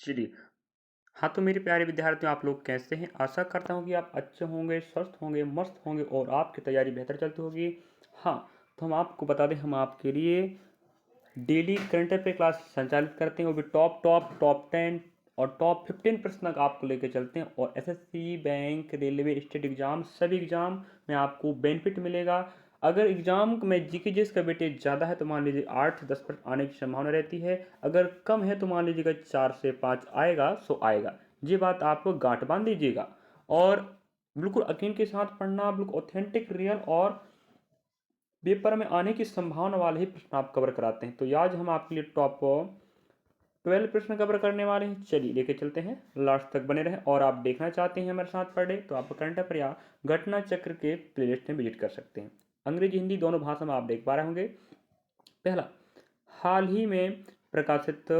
चलिए। हाँ, तो मेरे प्यारे विद्यार्थियों, आप लोग कैसे हैं? आशा करता हूँ कि आप अच्छे होंगे, स्वस्थ होंगे, मस्त होंगे और आपकी तैयारी बेहतर चलती होगी। हाँ, तो हम आपको बता दें, हम आपके लिए डेली करंट अफेयर क्लास संचालित करते हैं, वो भी टॉप 10 और टॉप 15 प्रश्न तक आपको लेके चलते हैं। और SSC, bank, railway, state exam, सभी एग्जाम में आपको बेनिफिट मिलेगा। अगर एग्जाम में जीके जीएस का वेटेज ज़्यादा है तो मान लीजिए 8 से 10% आने की संभावना रहती है। अगर कम है तो मान लीजिएगा 4 से 5 आएगा, सो आएगा। ये बात आप गांठ बांध दीजिएगा। और बिल्कुल यकीन के साथ पढ़ना, बिल्कुल ऑथेंटिक, रियल और पेपर में आने की संभावना वाले ही प्रश्न आप कवर कराते हैं। तो आज हम आपके लिए टॉप 12 प्रश्न कवर करने वाले हैं। चलिए लेके चलते हैं, लास्ट तक बने रहें। और आप देखना चाहते हैं हमारे साथ पढ़े तो आप करंट अफेयर या घटना चक्र के प्लेलिस्ट में विजिट कर सकते हैं। अंग्रेजी हिंदी दोनों भाषा में आप देख पा रहे होंगे। पहला, हाल ही में प्रकाशित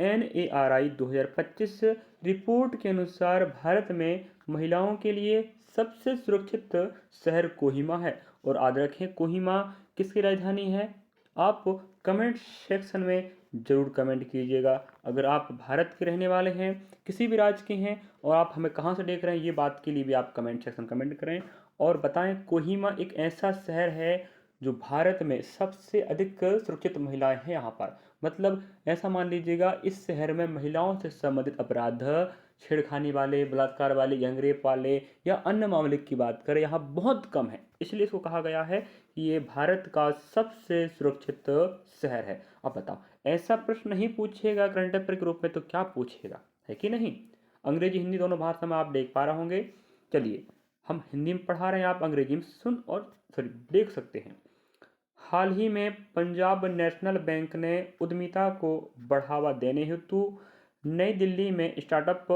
NARI 2025 रिपोर्ट के अनुसार भारत में महिलाओं के लिए सबसे सुरक्षित शहर कोहिमा है। और याद रखें, कोहिमा किसकी राजधानी है? आप कमेंट सेक्शन में ज़रूर कमेंट कीजिएगा। अगर आप भारत के रहने वाले हैं, किसी भी राज्य के हैं और आप हमें कहाँ से देख रहे हैं, ये बात के लिए भी आप कमेंट सेक्शन कमेंट करें और बताएं। कोहिमा एक ऐसा शहर है जो भारत में सबसे अधिक सुरक्षित महिलाएं हैं यहाँ पर। मतलब ऐसा मान लीजिएगा, इस शहर में महिलाओं से संबंधित अपराध, छेड़खानी वाले, बलात्कार वाले, गैंगरेप वाले या अन्य मामले की बात करें, यहाँ बहुत कम है। इसलिए इसको कहा गया है कि ये भारत का सबसे सुरक्षित शहर है। अब बताओ, ऐसा प्रश्न नहीं पूछेगा करंट अफेयर के रूप में तो क्या पूछेगा, है कि नहीं? अंग्रेजी हिंदी दोनों भाषा में आप देख पा रहे होंगे। चलिए, हम हिंदी में पढ़ा रहे हैं, आप अंग्रेजी में सुन और सॉरी देख सकते हैं। हाल ही में पंजाब नेशनल बैंक ने उद्यमिता को बढ़ावा देने हेतु नई दिल्ली में स्टार्टअप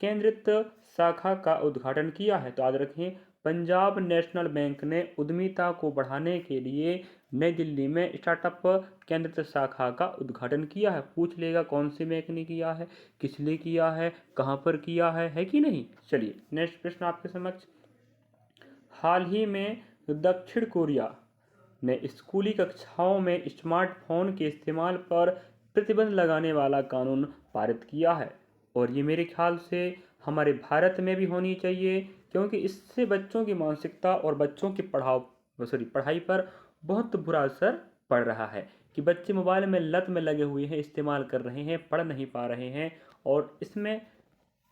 केंद्रित शाखा का उद्घाटन किया है। तो याद रखें, पंजाब नेशनल बैंक ने उद्यमिता को बढ़ाने के लिए नई दिल्ली में स्टार्टअप केंद्रित शाखा का उद्घाटन किया है। पूछ लेगा कौन सी बैंक ने किया है, किस लिए किया है, कहाँ पर किया है कि नहीं? चलिए नेक्स्ट प्रश्न आपके समक्ष। हाल ही में दक्षिण कोरिया ने स्कूली कक्षाओं में स्मार्टफोन के इस्तेमाल पर प्रतिबंध लगाने वाला कानून पारित किया है। और ये मेरे ख्याल से हमारे भारत में भी होनी चाहिए, क्योंकि इससे बच्चों की मानसिकता और बच्चों की पढ़ाई पर बहुत बुरा असर पड़ रहा है कि बच्चे मोबाइल में लत में लगे हुए हैं, इस्तेमाल कर रहे हैं, पढ़ नहीं पा रहे हैं। और इसमें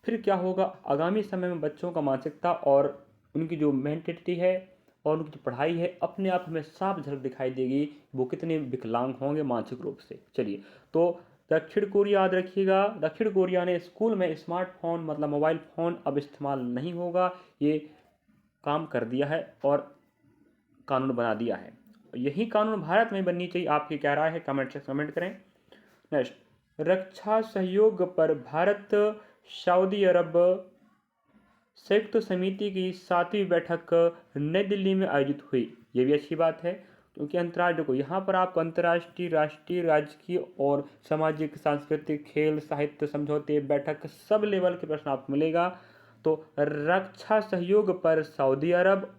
फिर क्या होगा, आगामी समय में बच्चों का मानसिकता और उनकी जो मेंटेलिटी है और उनकी जो पढ़ाई है, अपने आप हमें साफ झलक दिखाई देगी, वो कितने विकलांग होंगे मानसिक रूप से। चलिए, तो दक्षिण कोरिया याद रखिएगा, दक्षिण कोरिया ने स्कूल में स्मार्टफोन मतलब मोबाइल फ़ोन अब इस्तेमाल नहीं होगा, ये काम कर दिया है और कानून बना दिया है। यही कानून भारत में बननी चाहिए। आपकी क्या राय है? कमेंट से कमेंट करें। नेक्स्ट, रक्षा सहयोग पर भारत सऊदी अरब संयुक्त समिति की 7वीं बैठक नई दिल्ली में आयोजित हुई। ये भी अच्छी बात है, क्योंकि देखो, यहाँ पर आपको अंतर्राष्ट्रीय, राष्ट्रीय, राजकीय और सामाजिक, सांस्कृतिक, खेल, साहित्य, समझौते, बैठक, सब लेवल के प्रश्न आपको मिलेगा। तो रक्षा सहयोग पर सऊदी अरब,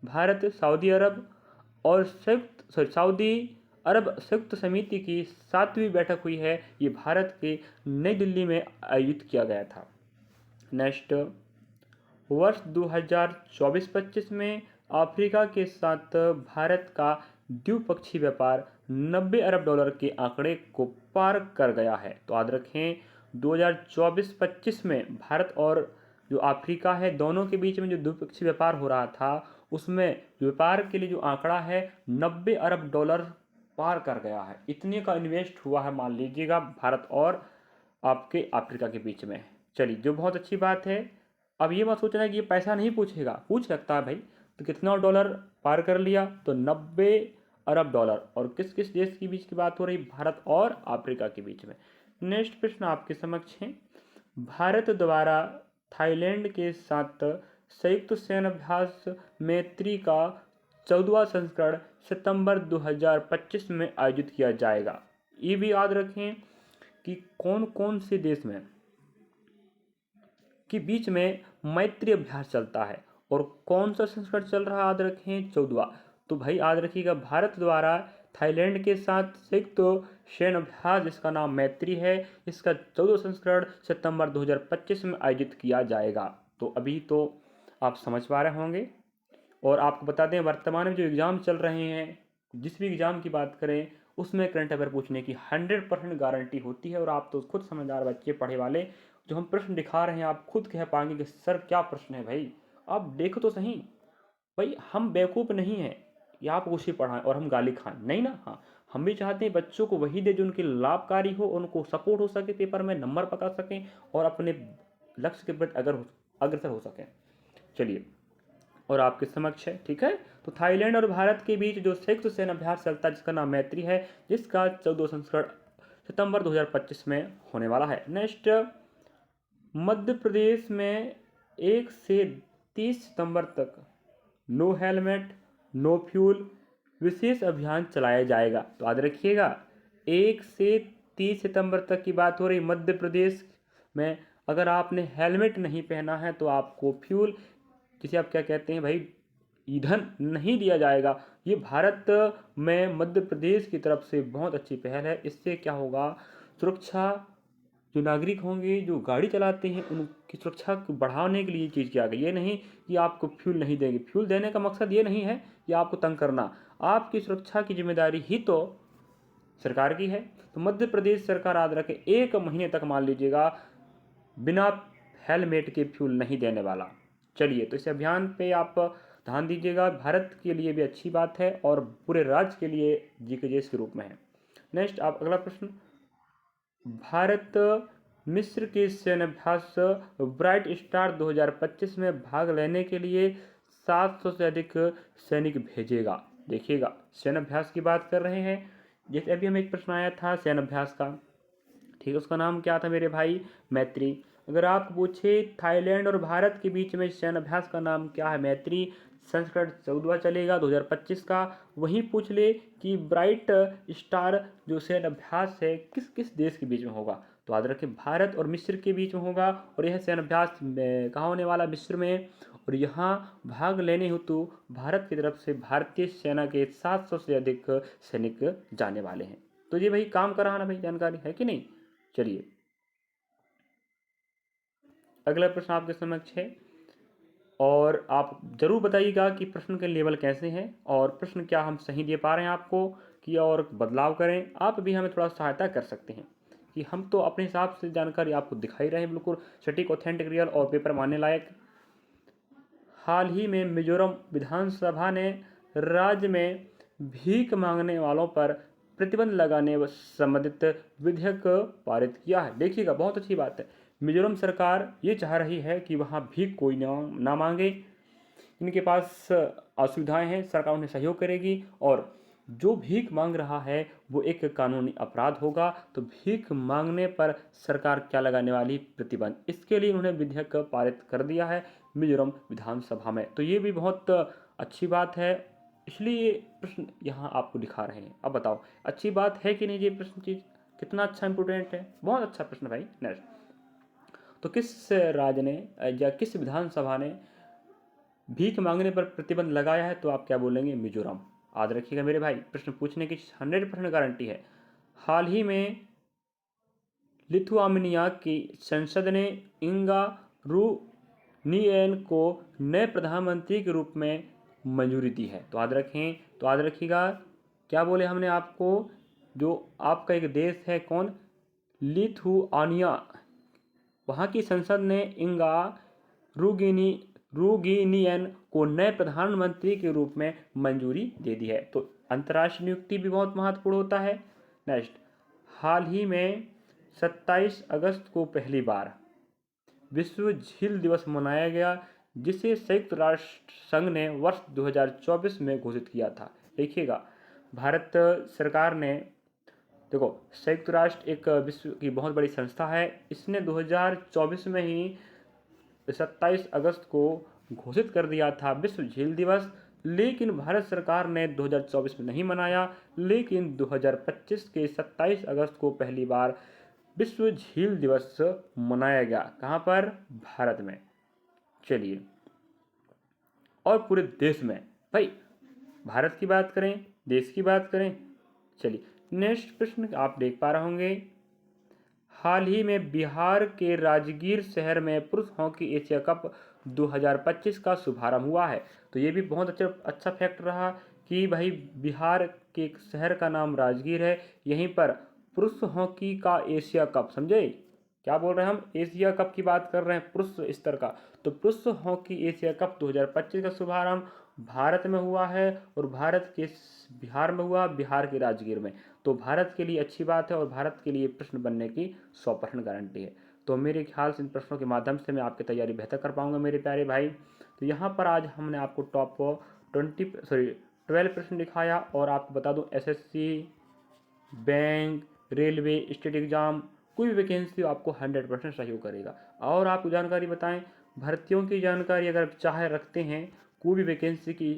भारत, सऊदी अरब और सऊदी अरब संयुक्त समिति की 7वीं बैठक हुई है। ये भारत के नई दिल्ली में आयोजित किया गया था। नेक्स्ट, वर्ष 2024-25 में अफ्रीका के साथ भारत का द्विपक्षीय व्यापार 90 अरब डॉलर के आंकड़े को पार कर गया है। तो याद रखें, 2024-25 में भारत और जो अफ्रीका है, दोनों के बीच में जो द्विपक्षीय व्यापार हो रहा था, उसमें व्यापार के लिए जो आंकड़ा है 90 अरब डॉलर पार कर गया है। इतने का इन्वेस्ट हुआ है, मान लीजिएगा, भारत और आपके अफ्रीका के बीच में। चलिए, जो बहुत अच्छी बात है। अब ये मत सोचना कि ये पैसा नहीं पूछेगा, पूछ सकता है भाई। तो कितना डॉलर पार कर लिया? तो 90 अरब डॉलर। और किस किस देश के बीच की बात हो रही? भारत और अफ्रीका के बीच में। नेक्स्ट प्रश्न आपके समक्ष है। भारत द्वारा थाईलैंड के साथ संयुक्त सैन्य अभ्यास मैत्री का 14वां संस्करण सितंबर 2025 में आयोजित किया जाएगा। ये भी याद रखें कि कौन कौन से देश में के बीच में मैत्री अभ्यास चलता है और कौन सा संस्करण चल रहा है। याद रखें, 14वां। तो भाई याद रखिएगा, भारत द्वारा थाईलैंड के साथ संयुक्त सैन्य अभ्यास जिसका नाम मैत्री है, इसका 14वां संस्करण सितंबर 2025 में आयोजित किया जाएगा। तो अभी तो आप समझ पा रहे होंगे। और आपको बता दें, वर्तमान में जो एग्ज़ाम चल रहे हैं, जिस भी एग्ज़ाम की बात करें उसमें करंट अफेयर पूछने की 100% गारंटी होती है। और आप तो खुद समझदार बच्चे पढ़े वाले, जो हम प्रश्न दिखा रहे हैं आप खुद कह पाएंगे कि सर क्या प्रश्न है भाई, आप देखो तो सही। भाई हम बेवकूफ़ नहीं हैं या आप उसे पढ़ाएं और हम गाली खाएं, नहीं ना। हाँ, हम भी चाहते हैं बच्चों को वही दे जो उनके लाभकारी हो, उनको सपोर्ट हो सके, पेपर में नंबर पका सकें और अपने लक्ष्य के प्रति अग्रसर हो सकें। चलिए, और आपके समक्ष है, ठीक है। तो थाईलैंड और भारत के बीच जो संयुक्त सैन्य अभ्यास चलता है जिसका नाम मैत्री है, जिसका 14वां संस्करण सितंबर 2025 में होने वाला है। नेक्स्ट, मध्य प्रदेश में 1 से 30 सितंबर तक नो हेलमेट नो फ्यूल विशेष अभियान चलाया जाएगा। तो याद रखिएगा, 1 से 30 सितंबर तक की बात हो रही मध्य प्रदेश में। अगर आपने हेलमेट नहीं पहना है तो आपको फ्यूल, जिसे आप क्या कहते हैं भाई, ईंधन नहीं दिया जाएगा। ये भारत में मध्य प्रदेश की तरफ से बहुत अच्छी पहल है। इससे क्या होगा, सुरक्षा, जो नागरिक होंगे जो गाड़ी चलाते हैं उनकी सुरक्षा को बढ़ाने के लिए ये चीज़ किया गया। ये नहीं कि आपको फ्यूल नहीं देंगे, फ्यूल देने का मकसद ये नहीं है कि आपको तंग करना, आपकी सुरक्षा की जिम्मेदारी ही तो सरकार की है। तो मध्य प्रदेश सरकार याद रखे 1 महीने तक मान लीजिएगा बिना हेलमेट के फ्यूल नहीं देने वाला। चलिए, तो इस अभियान पे आप ध्यान दीजिएगा, भारत के लिए भी अच्छी बात है और पूरे राज्य के लिए जीकेजीएस के रूप में है। नेक्स्ट, आप अगला प्रश्न, भारत मिस्र के सैन्य अभ्यास ब्राइट स्टार 2025 में भाग लेने के लिए 700 से अधिक सैनिक भेजेगा। देखिएगा, सैन्य अभ्यास की बात कर रहे हैं, जैसे अभी हमें एक प्रश्न आया था सैन्य अभ्यास का, ठीक है, उसका नाम क्या था मेरे भाई, मैत्री। अगर आप पूछे थाईलैंड और भारत के बीच में सैन्य अभ्यास का नाम क्या है, मैत्री, संस्करण 14वां चलेगा 2025 का। वहीं पूछ ले कि ब्राइट स्टार जो सैन्य अभ्यास है किस किस देश के बीच में होगा, तो याद रखें भारत और मिस्र के बीच में होगा। और यह सैन्य अभ्यास कहाँ होने वाला, मिस्र में। और यहाँ भाग लेने हेतु भारत की तरफ से भारतीय सेना के 700 से अधिक सैनिक जाने वाले हैं। तो ये भाई काम का रहा ना भाई, जानकारी है कि नहीं। चलिए, अगला प्रश्न आपके समक्ष है और आप जरूर बताइएगा कि प्रश्न के लेवल कैसे हैं और प्रश्न क्या हम सही दे पा रहे हैं आपको, कि और बदलाव करें। आप भी हमें थोड़ा सहायता कर सकते हैं कि हम तो अपने हिसाब से जानकारी आपको दिखाई रहे हैं, बिल्कुल सटीक, ऑथेंटिक, रियल और पेपर मानने लायक। हाल ही में मिजोरम विधानसभा ने राज्य में भीख मांगने वालों पर प्रतिबंध लगाने संबंधित विधेयक पारित किया है। देखिएगा, बहुत अच्छी बात है। मिजोरम सरकार ये चाह रही है कि वहाँ भीख कोई ना मांगे, इनके पास असुविधाएं हैं, सरकार उन्हें सहयोग करेगी और जो भीख मांग रहा है वो एक कानूनी अपराध होगा। तो भीख मांगने पर सरकार क्या लगाने वाली, प्रतिबंध। इसके लिए उन्होंने विधेयक पारित कर दिया है मिजोरम विधानसभा में। तो ये भी बहुत अच्छी बात है, इसलिए प्रश्न यहाँ आपको दिखा रहे हैं। अब बताओ अच्छी बात है कि नहीं ये प्रश्न, चीज कितना अच्छा इंपोर्टेंट है, बहुत अच्छा प्रश्न भाई। नेक्स्ट, तो किस राज्य ने या किस विधानसभा ने भीख मांगने पर प्रतिबंध लगाया है, तो आप क्या बोलेंगे, मिजोरम। याद रखिएगा मेरे भाई, प्रश्न पूछने की 100% गारंटी है। हाल ही में लिथुआनिया की संसद ने इंगा रूनिएन को नए प्रधानमंत्री के रूप में मंजूरी दी है। तो याद रखें, तो याद रखिएगा, क्या बोले हमने आपको, जो आपका एक देश है कौन, लिथुआनिया, वहाँ की संसद ने इंगा रूगिनियन को नए प्रधानमंत्री के रूप में मंजूरी दे दी है। तो अंतर्राष्ट्रीय नियुक्ति भी बहुत महत्वपूर्ण होता है। नेक्स्ट, हाल ही में 27 अगस्त को पहली बार विश्व झील दिवस मनाया गया, जिसे संयुक्त राष्ट्र संघ ने वर्ष 2024 में घोषित किया था। देखिएगा, भारत सरकार ने, देखो संयुक्त राष्ट्र एक विश्व की बहुत बड़ी संस्था है, इसने 2024 में ही 27 अगस्त को घोषित कर दिया था विश्व झील दिवस। लेकिन भारत सरकार ने 2024 में नहीं मनाया, लेकिन 2025 के 27 अगस्त को पहली बार विश्व झील दिवस मनाया गया। कहाँ पर, भारत में। चलिए, और पूरे देश में भाई, भारत की बात करें, देश की बात करें, चलिए नेक्स्ट प्रश्न आप देख पा रहे होंगे, हाल ही में बिहार के राजगीर शहर में पुरुष हॉकी एशिया कप 2025 का शुभारंभ हुआ है। तो ये भी बहुत अच्छा फैक्ट रहा कि भाई बिहार के एक शहर का नाम राजगीर है, यहीं पर पुरुष हॉकी का एशिया कप, समझे क्या बोल रहे हैं हम, एशिया कप की बात कर रहे हैं पुरुष स्तर का। तो पुरुष हॉकी एशिया कप 2025 का शुभारंभ भारत में हुआ है और भारत के बिहार में हुआ, बिहार के राजगीर में। तो भारत के लिए अच्छी बात है और भारत के लिए प्रश्न बनने की 100% गारंटी है। तो मेरे ख्याल से इन प्रश्नों के माध्यम से मैं आपकी तैयारी बेहतर कर पाऊंगा मेरे प्यारे भाई। तो यहाँ पर आज हमने आपको टॉप 12 प्रश्न दिखाया और आपको बता दूं SSC, bank, railway, state exam, कोई भी वैकेंसी आपको 100% सहयोग करेगा। और आपको जानकारी बताएं, भर्तियों की जानकारी अगर चाहे रखते हैं कोई भी वैकेंसी की,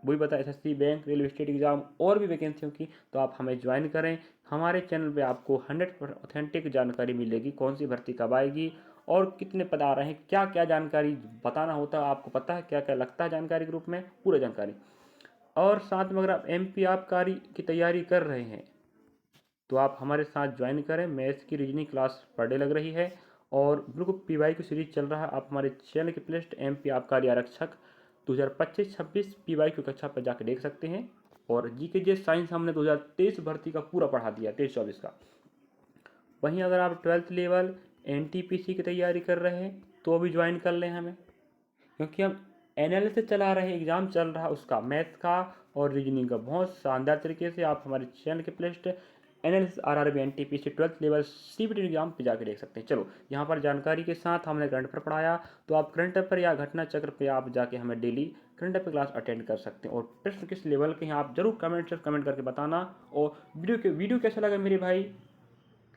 वही बता SSC, bank, railway, state exam और भी वैकेंसियों की, तो आप हमें ज्वाइन करें। हमारे चैनल पे आपको 100% ऑथेंटिक जानकारी मिलेगी, कौन सी भर्ती कब आएगी और कितने पद आ रहे हैं, क्या क्या जानकारी बताना होता है, आपको पता है क्या क्या लगता है जानकारी ग्रुप में, पूरा जानकारी। और साथ में अगर आप एमपी आबकारी की तैयारी कर रहे हैं तो आप हमारे साथ ज्वाइन करें। मैथ्स की रीजनिंग क्लास पर डे लग रही है और बिल्कुल पीवाई की सीरीज चल रहा है। आप हमारे चैनल की प्लेलिस्ट एमपी आबकारी आरक्षक 2025-26 पीवाई की कक्षा पर जाकर देख सकते हैं। और जीके जे साइंस हमने 2023 भर्ती का पूरा पढ़ा दिया, 23-24 का। वहीं अगर आप 12th लेवल एनटीपीसी की तैयारी कर रहे हैं तो भी ज्वाइन कर लें हमें, क्योंकि हम एनालिसिस चला रहे हैं, एग्ज़ाम चल रहा है उसका, मैथ्स का और रीजनिंग का, बहुत शानदार तरीके से आप हमारे चैनल के playlist analysis RRB NTPC 12th level CBT exam पे जाके देख सकते हैं। चलो यहाँ पर जानकारी के साथ हमने करंट अफेयर पढ़ाया, तो आप करंट अफेयर या घटना चक्र पे आप जाके हमें daily current affair class attend कर सकते हैं। और प्रश्न किस लेवल के हैं आप जरूर कमेंट करके बताना। और वीडियो कैसा लगा मेरे भाई,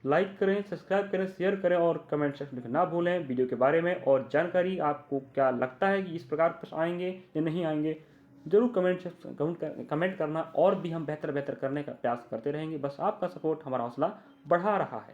लाइक करें, सब्सक्राइब करें, शेयर करें और कमेंट सेक्शन में ना भूलें वीडियो के बारे में। और जानकारी आपको क्या लगता है कि इस प्रकार प्रश्न आएंगे या नहीं आएंगे, जरूर कमेंट करना और भी हम बेहतर करने का प्रयास करते रहेंगे। बस आपका सपोर्ट हमारा हौसला बढ़ा रहा है।